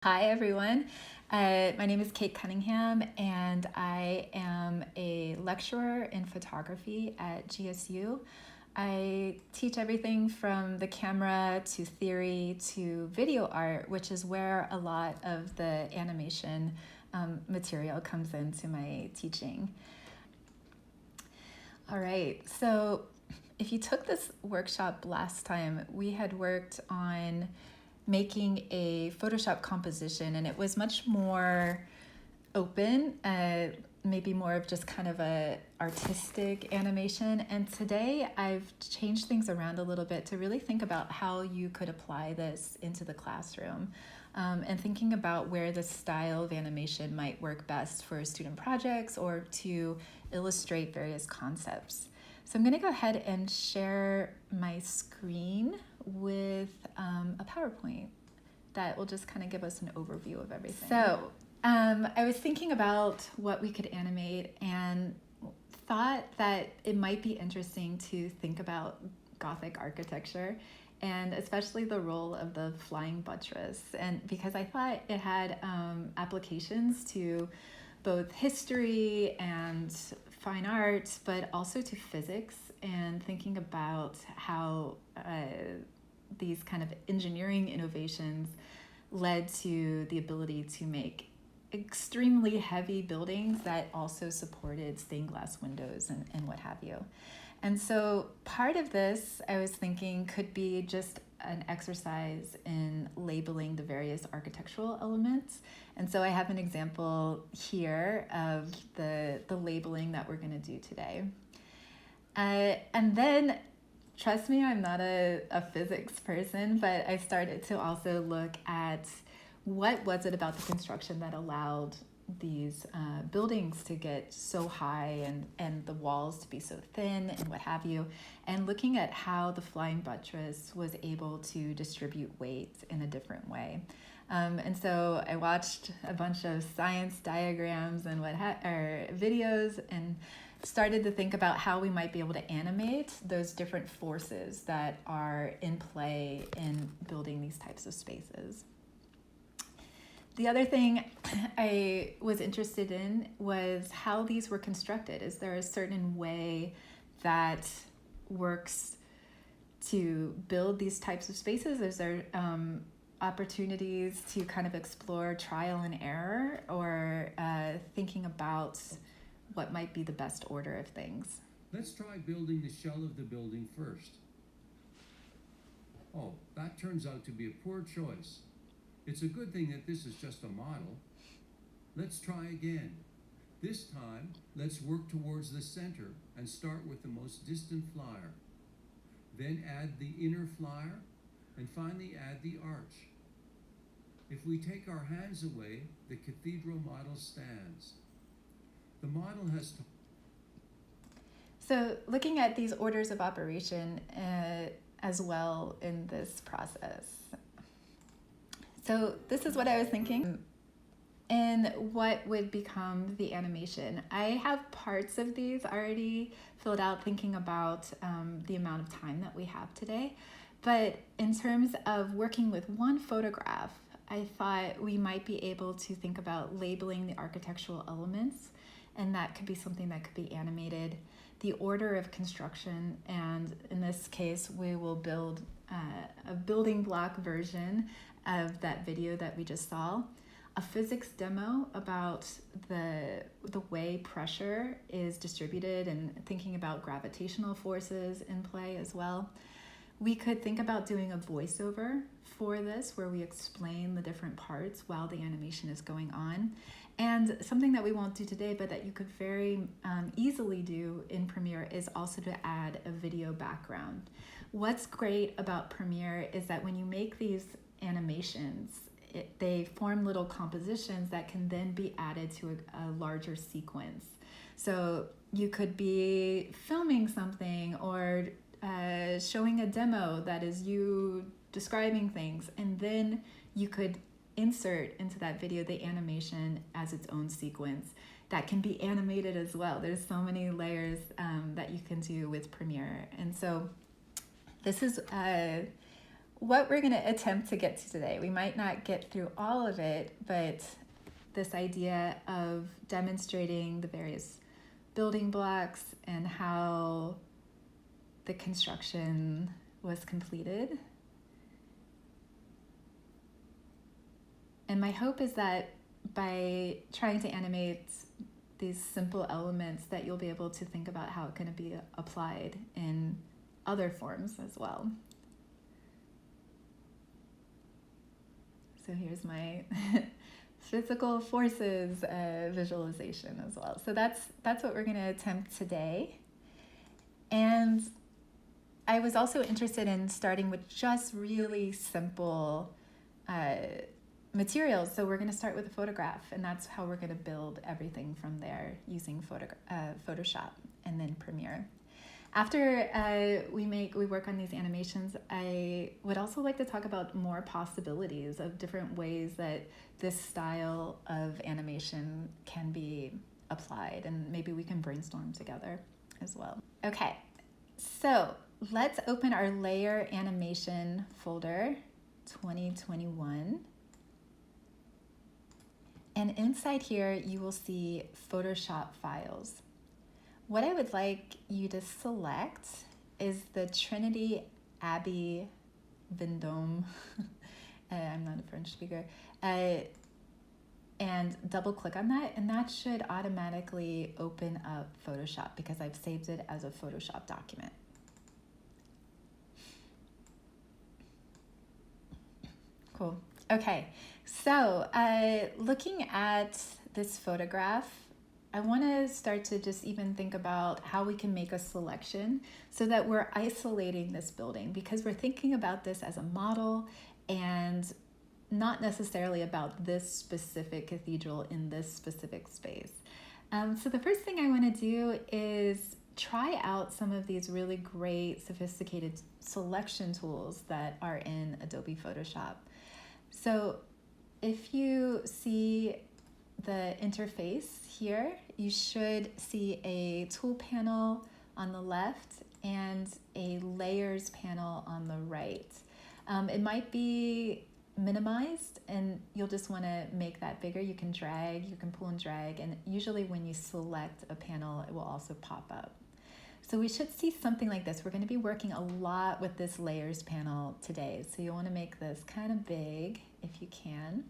Hi, everyone. My name is Kate Cunningham, and I am a lecturer in photography at GSU. I teach everything from the camera to theory to video art, which is where a lot of the animation material comes into my teaching. All right, so if you took this workshop last time, we had worked on making a Photoshop composition, and it was much more open, maybe more of just kind of a artistic animation. And today I've changed things around a little bit to really think about how you could apply this into the classroom, and thinking about where the style of animation might work best for student projects or to illustrate various concepts. So I'm going to go ahead and share my screen with a PowerPoint that will just kind of give us an overview of everything. So I was thinking about what we could animate and thought that it might be interesting to think about Gothic architecture and especially the role of the flying buttress. And because I thought it had applications to both history and fine arts, but also to physics, and thinking about how these kind of engineering innovations led to the ability to make extremely heavy buildings that also supported stained glass windows and what have you. And so part of this, I was thinking, could be just an exercise in labeling the various architectural elements. And so I have an example here of the labeling that we're going to do today. And then, trust me, I'm not a physics person, but I started to also look at what was it about the construction that allowed these buildings to get so high and the walls to be so thin and what have you, and looking at how the flying buttress was able to distribute weight in a different way. And so I watched a bunch of science diagrams and videos and started to think about how we might be able to animate those different forces that are in play in building these types of spaces. The other thing I was interested in was how these were constructed. Is there a certain way that works to build these types of spaces? Is there opportunities to kind of explore trial and error, or thinking about what might be the best order of things? Let's try building the shell of the building first. Oh, that turns out to be a poor choice. It's a good thing that this is just a model. Let's try again. This time, let's work towards the center and start with the most distant flyer. Then add the inner flyer, and finally add the arch. If we take our hands away, the cathedral model stands. The model has to... So looking at these orders of operation as well in this process. So this is what I was thinking and what would become the animation. I have parts of these already filled out, thinking about the amount of time that we have today. But in terms of working with one photograph, I thought we might be able to think about labeling the architectural elements, and that could be something that could be animated. The order of construction, and in this case, we will build a building block version of that video that we just saw, a physics demo about the way pressure is distributed and thinking about gravitational forces in play as well. We could think about doing a voiceover for this where we explain the different parts while the animation is going on. And something that we won't do today, but that you could very easily do in Premiere, is also to add a video background. What's great about Premiere is that when you make these animations, they form little compositions that can then be added to a larger sequence. So you could be filming something or showing a demo that is you describing things, and then you could insert into that video the animation as its own sequence that can be animated as well. There's so many layers that you can do with Premiere. And so this is what we're going to attempt to get to today. We might not get through all of it, but this idea of demonstrating the various building blocks and how the construction was completed. And my hope is that by trying to animate these simple elements that you'll be able to think about how it can be applied in other forms as well. So here's my physical forces visualization as well. So that's what we're going to attempt today. And I was also interested in starting with just really simple materials. So we're going to start with a photograph, and that's how we're going to build everything from there using Photoshop and then Premiere. After we work on these animations, I would also like to talk about more possibilities of different ways that this style of animation can be applied, and maybe we can brainstorm together as well. Okay, so let's open our layer animation folder 2021. And inside here, you will see Photoshop files. What I would like you to select is the Trinity Abbey Vendôme. I'm not a French speaker. And double click on that, and that should automatically open up Photoshop because I've saved it as a Photoshop document. Cool. Okay, so looking at this photograph, I want to start to just even think about how we can make a selection so that we're isolating this building, because we're thinking about this as a model and not necessarily about this specific cathedral in this specific space. So the first thing I want to do is try out some of these really great sophisticated selection tools that are in Adobe Photoshop. So if you see the interface here, you should see a tool panel on the left and a layers panel on the right. It might be minimized, and you'll just want to make that bigger. You can drag, you can pull and drag, and usually when you select a panel, it will also pop up. So we should see something like this. We're going to be working a lot with this layers panel today, so you want to make this kind of big if you can.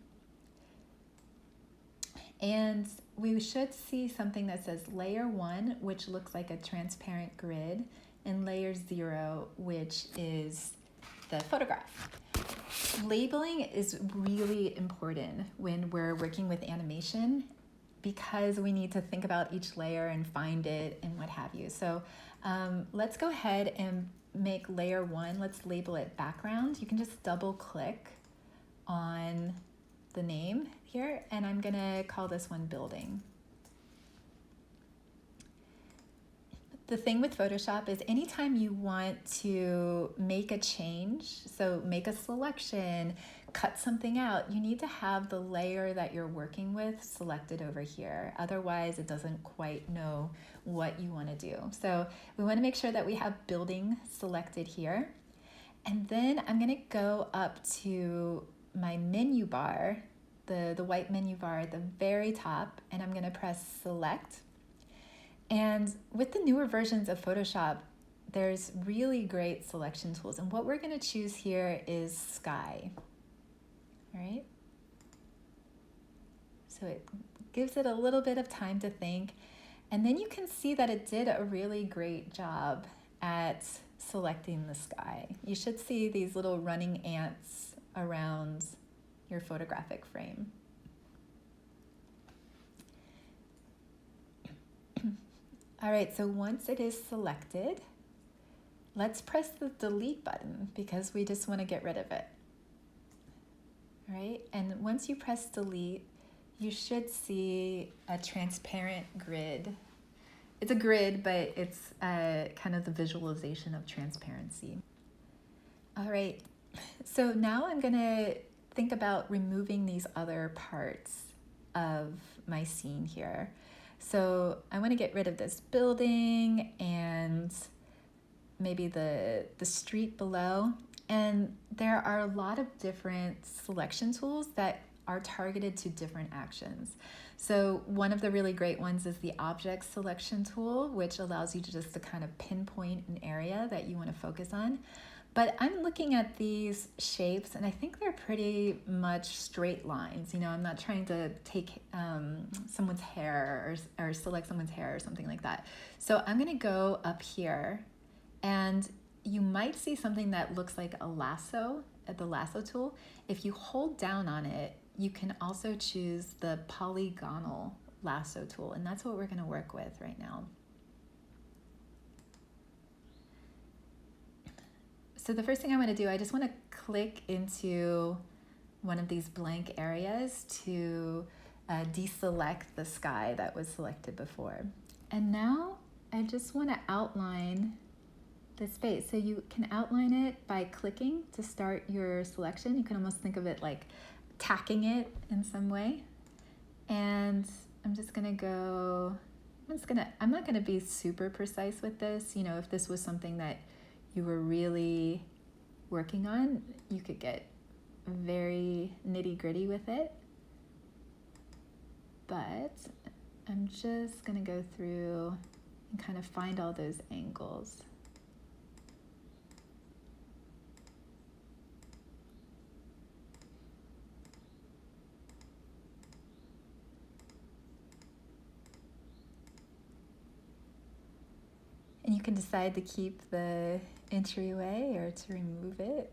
And we should see something that says layer 1, which looks like a transparent grid, and layer 0, which is the photograph. Labeling is really important when we're working with animation because we need to think about each layer and find it and what have you. So let's go ahead and make layer 1. Let's label it background. You can just double click on the name here, and I'm gonna call this one building. The thing with Photoshop is anytime you want to make a change, so make a selection, cut something out, you need to have the layer that you're working with selected over here. Otherwise, it doesn't quite know what you want to do. So we want to make sure that we have building selected here. And then I'm going to go up to my menu bar, the white menu bar at the very top, and I'm going to press select. And with the newer versions of Photoshop, there's really great selection tools. And what we're going to choose here is sky. All right. So it gives it a little bit of time to think. And then you can see that it did a really great job at selecting the sky. You should see these little running ants around your photographic frame. All right, so once it is selected, let's press the delete button because we just want to get rid of it. All right, and once you press delete, you should see a transparent grid. It's a grid, but it's kind of the visualization of transparency. All right, so now I'm gonna think about removing these other parts of my scene here. So I want to get rid of this building and maybe the street below. And there are a lot of different selection tools that are targeted to different actions. So one of the really great ones is the object selection tool, which allows you to just to kind of pinpoint an area that you want to focus on. But I'm looking at these shapes and I think they're pretty much straight lines. You know, I'm not trying to take someone's hair or select someone's hair or something like that. So I'm gonna go up here and you might see something that looks like a lasso at the lasso tool. If you hold down on it, you can also choose the polygonal lasso tool, and that's what we're gonna work with right now. So the first thing I'm gonna do, I just wanna click into one of these blank areas to deselect the sky that was selected before. And now I just wanna outline the space. So you can outline it by clicking to start your selection. You can almost think of it like tacking it in some way. And I'm just gonna go, I'm not gonna be super precise with this. You know, if this was something that you were really working on, you could get very nitty gritty with it. But I'm just gonna go through and kind of find all those angles. And you can decide to keep the entryway or to remove it.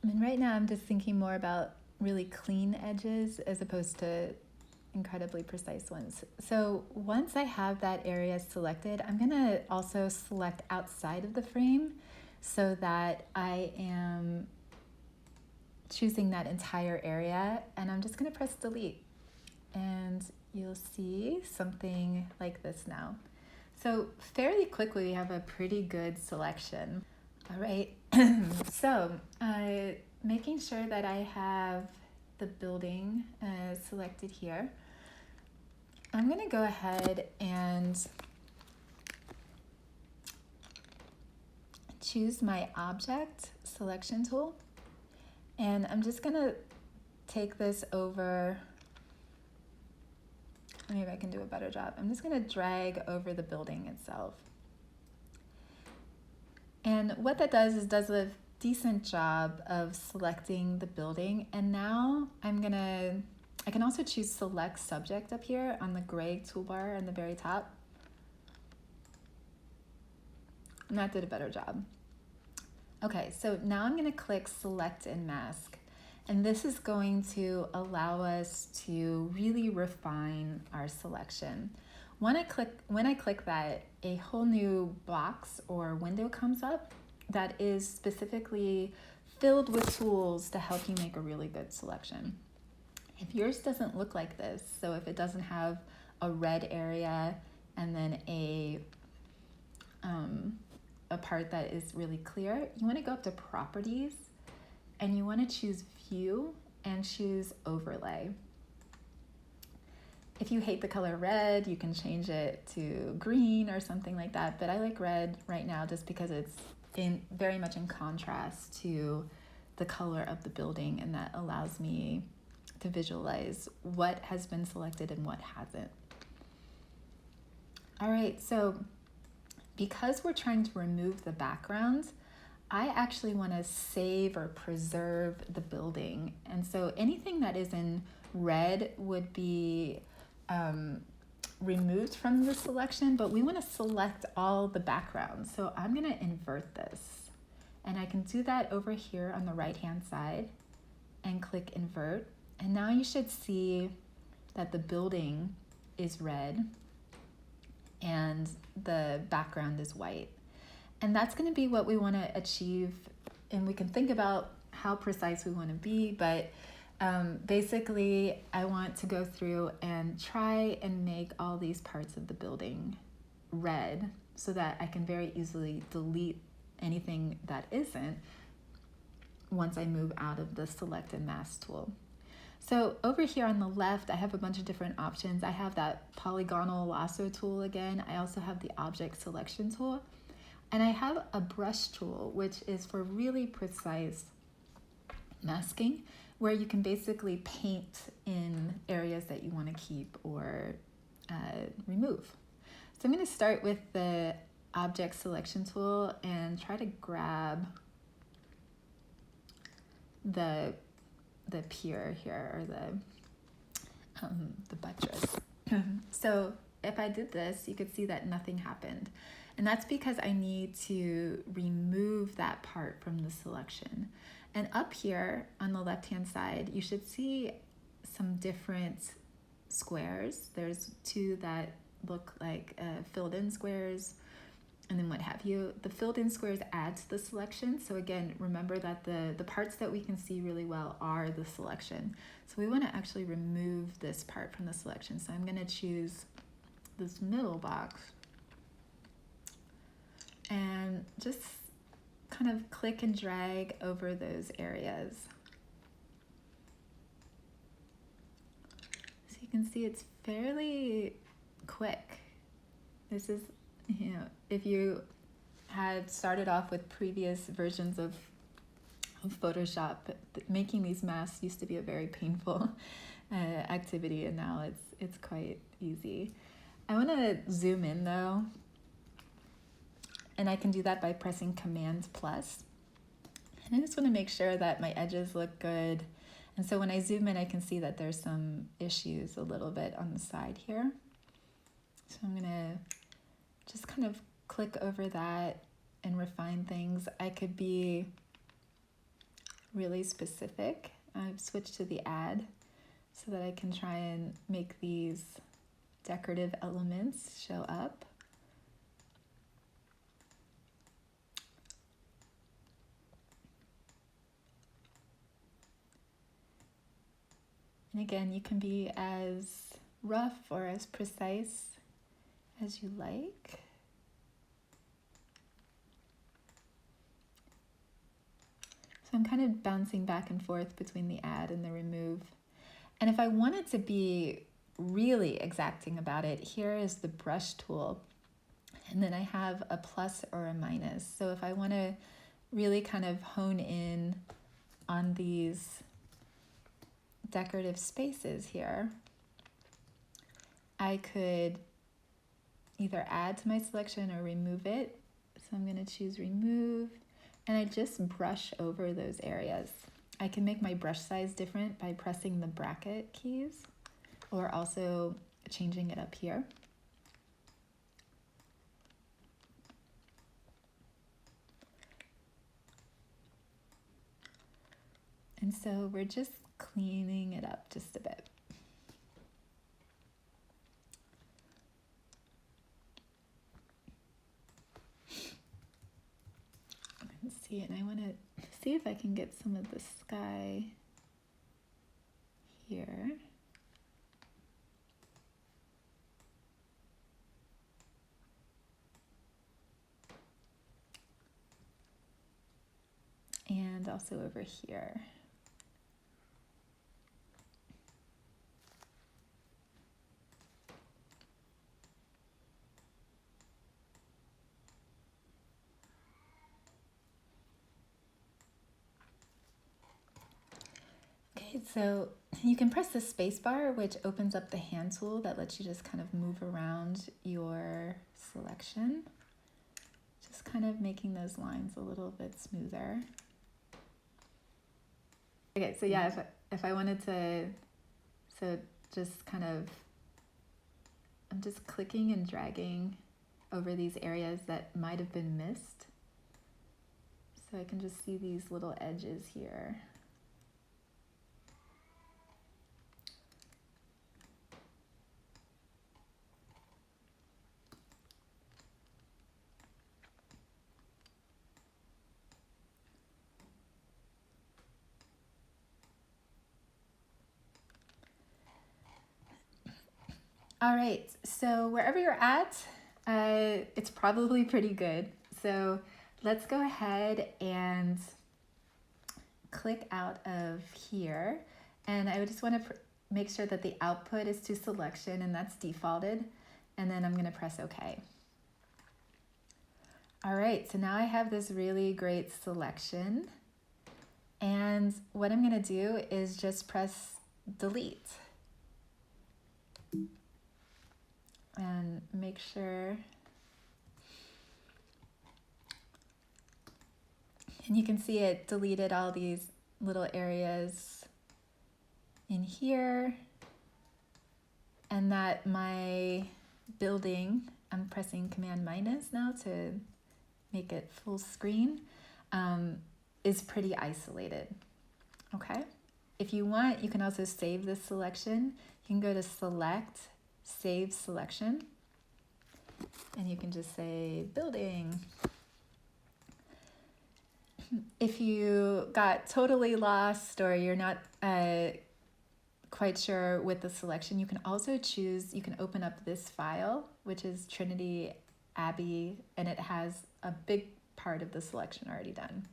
And right now I'm just thinking more about really clean edges as opposed to incredibly precise ones. So once I have that area selected, I'm gonna also select outside of the frame so that I am choosing that entire area, and I'm just gonna press delete. And you'll see something like this now. So fairly quickly we have a pretty good selection. All right, so making sure that I have the building selected here, I'm gonna go ahead and choose my object selection tool. And I'm just gonna take this over, maybe I can do a better job. I'm just gonna drag over the building itself. And what that does is does a decent job of selecting the building. And now I can also choose select subject up here on the gray toolbar on the very top. And that did a better job. Okay, so now I'm gonna click select and mask. And this is going to allow us to really refine our selection. When I click that, a whole new box or window comes up that is specifically filled with tools to help you make a really good selection. If yours doesn't look like this, so if it doesn't have a red area and then a part that is really clear, you want to go up to properties and you want to choose view and choose overlay. If you hate the color red, you can change it to green or something like that. But I like red right now just because it's very much in contrast to the color of the building, and that allows me to visualize what has been selected and what hasn't. All right, so because we're trying to remove the background, I actually want to save or preserve the building. And so anything that is in red would be removed from the selection, but we want to select all the background. So I'm going to invert this. And I can do that over here on the right-hand side and click invert. And now you should see that the building is red and the background is white. And that's going to be what we want to achieve. And we can think about how precise we want to be, but basically I want to go through and try and make all these parts of the building red so that I can very easily delete anything that isn't once I move out of the select and mask tool. So over here on the left, I have a bunch of different options. I have that polygonal lasso tool again. I also have the object selection tool. And I have a brush tool, which is for really precise masking, where you can basically paint in areas that you want to keep or remove. So I'm going to start with the object selection tool and try to grab the pier here, or the buttress. So if I did this, you could see that nothing happened. And that's because I need to remove that part from the selection. And up here on the left-hand side, you should see some different squares. There's two that look like filled-in squares, and then what have you. The filled-in squares add to the selection. So again, remember that the parts that we can see really well are the selection. So we want to actually remove this part from the selection. So I'm going to choose this middle box and just kind of click and drag over those areas. So you can see it's fairly quick. This is, if you had started off with previous versions of Photoshop, making these masks used to be a very painful activity, and now it's quite easy. I want to zoom in though, and I can do that by pressing Command+. And I just want to make sure that my edges look good. And so when I zoom in, I can see that there's some issues a little bit on the side here. So I'm gonna just kind of click over that and refine things. I could be really specific. I've switched to the add so that I can try and make these decorative elements show up. And again, you can be as rough or as precise as you like. So I'm kind of bouncing back and forth between the add and the remove. And if I wanted to be really exacting about it, here is the brush tool. And then I have a plus or a minus. So if I want to really kind of hone in on these decorative spaces here, I could either add to my selection or remove it. So I'm going to choose remove, and I just brush over those areas. I can make my brush size different by pressing the bracket keys, or also changing it up here. And so we're just cleaning it up just a bit. Let's see, and I want to see if I can get some of the sky here. And also over here. Okay, so you can press the space bar, which opens up the hand tool that lets you just kind of move around your selection. Just kind of making those lines a little bit smoother. Okay, so yeah, if I wanted to, so just kind of, I'm just clicking and dragging over these areas that might have been missed. So I can just see these little edges here. All right, so wherever you're at, it's probably pretty good. So let's go ahead and click out of here. And I would just want to make sure that the output is to selection, and that's defaulted. And then I'm going to press OK. All right, so now I have this really great selection. And what I'm going to do is just press delete. And make sure, and you can see it deleted all these little areas in here, and that my building, I'm pressing Command minus now to make it full screen, is pretty isolated. Okay, if you want, you can also save this selection. You can go to Select, Save Selection, and you can just say building. If you got totally lost or you're not quite sure with the selection, you can also choose, you can open up this file, which is Trinity Abbey, and it has a big part of the selection already done.